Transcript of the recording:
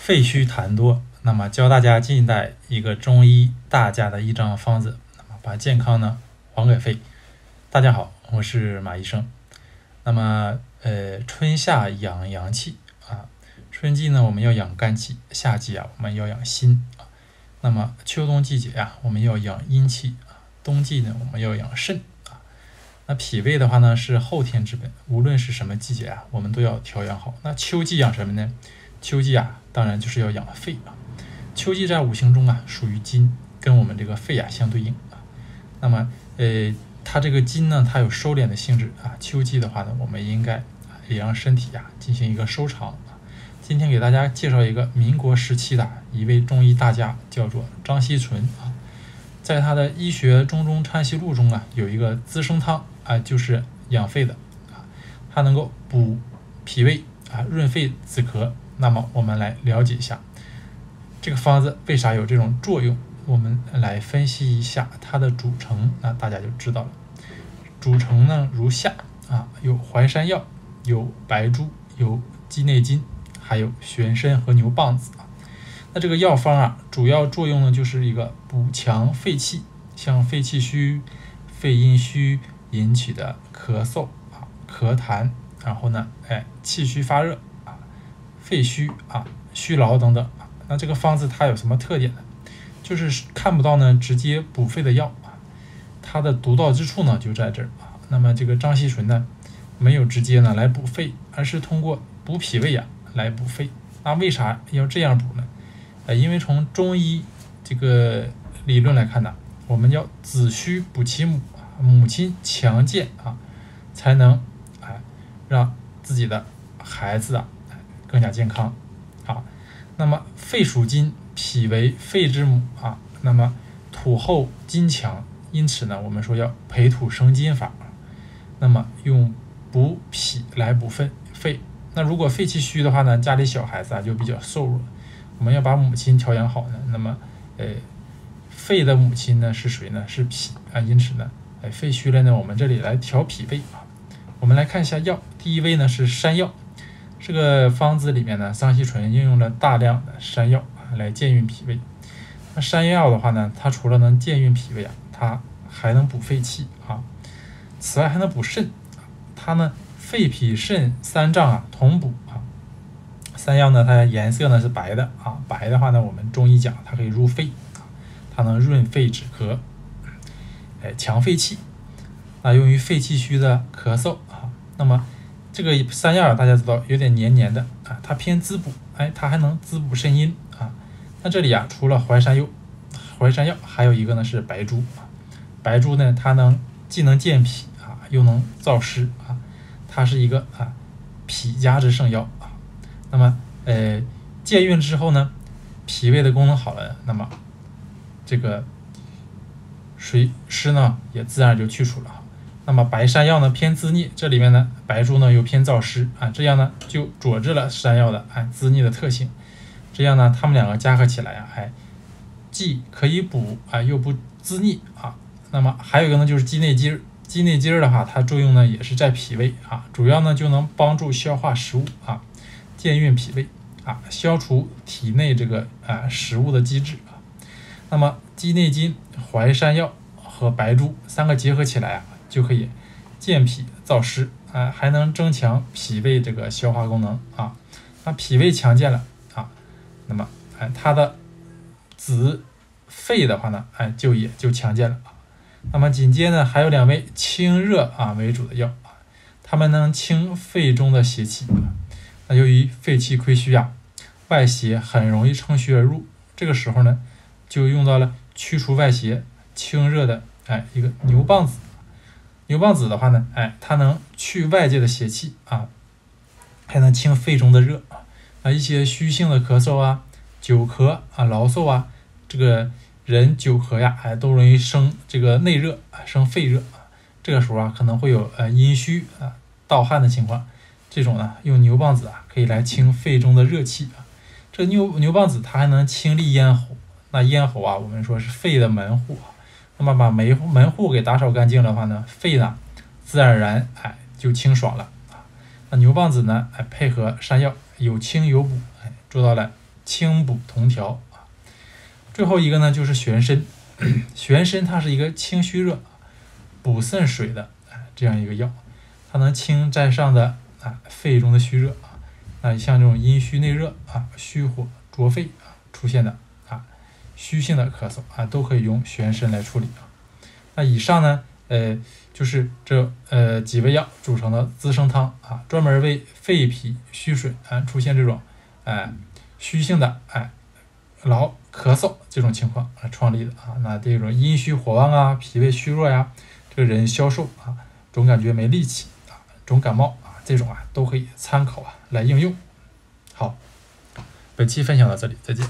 肺虚痰多，那么教大家近代一个中医大家的一张方子，那么把健康呢还给肺。大家好，我是马医生。那么春夏养阳气啊，春季呢我们要养肝气，夏季我们要养心啊。那么秋冬季节我们要养阴气啊，冬季呢我们要养肾啊。那脾胃的话呢是后天之本，无论是什么季节我们都要调养好。那秋季养什么呢？秋季当然就是要养肺啊。秋季在五行中属于金，跟我们这个肺相对应啊。那么它这个金呢，它有收敛的性质啊。秋季的话呢，我们应该也让身体进行一个收藏啊。今天给大家介绍一个民国时期的一位中医大家，叫做张锡纯啊。在他的《医学中庸参析录》中有一个资生汤就是养肺的啊，它能够补脾胃润肺止咳。那么我们来了解一下这个方子为啥有这种作用，我们来分析一下它的组成，那大家就知道了。组成呢如下有淮山药，有白术，有鸡内金，还有玄参和牛蒡子那这个药方主要作用呢就是一个补强肺气，像肺气虚、肺阴虚引起的咳嗽咳痰，然后呢气虚发热肺虚虚劳等等那这个方子它有什么特点呢？就是看不到呢直接补肺的药它的独到之处呢就在这儿那么这个张锡纯呢没有直接呢来补肺，而是通过补脾胃来补肺。那为啥要这样补呢？因为从中医这个理论来看呢，我们要子虚补其母，母亲强健才能让自己的孩子更加健康那么肺属金，脾为肺之母那么土厚金强，因此呢我们说要培土生金法，那么用补脾来补肺。那如果肺气虚的话呢，家里小孩子就比较瘦弱，我们要把母亲调养好呢，那么肺的母亲呢是谁呢？是脾因此呢肺虚了呢，我们这里来调脾胃我们来看一下药，第一位呢是山药。这个方子里面呢，张锡纯应用了大量的山药来健运脾胃。那山药的话呢，它除了能健运脾胃它还能补肺气此外还能补肾它呢肺脾肾三脏同补山药呢它颜色呢是白的白的话呢我们中医讲它可以入肺它能润肺止咳强肺气用于肺气虚的咳嗽那么这个山药大家知道有点黏黏的它偏滋补它还能滋补肾阴那这里除了淮山药还有一个呢是白术白术呢它既能健脾又能燥湿它是一个脾家之圣药那么健运之后呢，脾胃的功能好了，那么这个水湿呢也自然就去除了那么白山药呢偏滋腻，这里面呢白术呢又偏燥湿这样呢就佐治了山药的滋腻的特性。这样呢它们两个加合起来既可以补又不滋腻那么还有一个呢就是鸡内金。鸡内金的话，它作用呢也是在脾胃主要呢就能帮助消化食物健运脾胃消除体内这个食物的积滞那么鸡内金、淮山药和白术三个结合起来就可以健脾燥湿还能增强脾胃这个消化功能那脾胃强健了那么它的子肺的话呢也就强健了那么紧接着还有两味清热为主的药它们能清肺中的邪气那由于肺气亏虚外邪很容易乘虚而入，这个时候呢就用到了驱除外邪清热的一个牛蒡子。牛蒡子的话呢它能去外界的邪气还能清肺中的热一些虚性的咳嗽久咳劳嗽这个人久咳都容易生这个内热生肺热这个时候可能会有阴虚盗汗的情况，这种呢用牛蒡子可以来清肺中的热气这个牛蒡子它还能清利咽喉，那咽喉我们说是肺的门户那么把门户给打扫干净的话呢，肺呢自然而然就清爽了那牛蒡子呢配合山药有清有补做到了清补同调啊。最后一个呢就是玄参，玄参它是一个清虚热、补肾水的这样一个药，它能清在上的肺中的虚热啊。那像这种阴虚内热虚火灼肺出现的虚性的咳嗽都可以用玄参来处理啊。那以上呢就是这几味药组成的资生汤专门为肺脾虚水出现这种虚性的劳咳嗽这种情况创立的那这种阴虚火旺脾胃虚弱呀，这个人消瘦总感觉没力气总感冒这种都可以参考来应用。好，本期分享到这里，再见。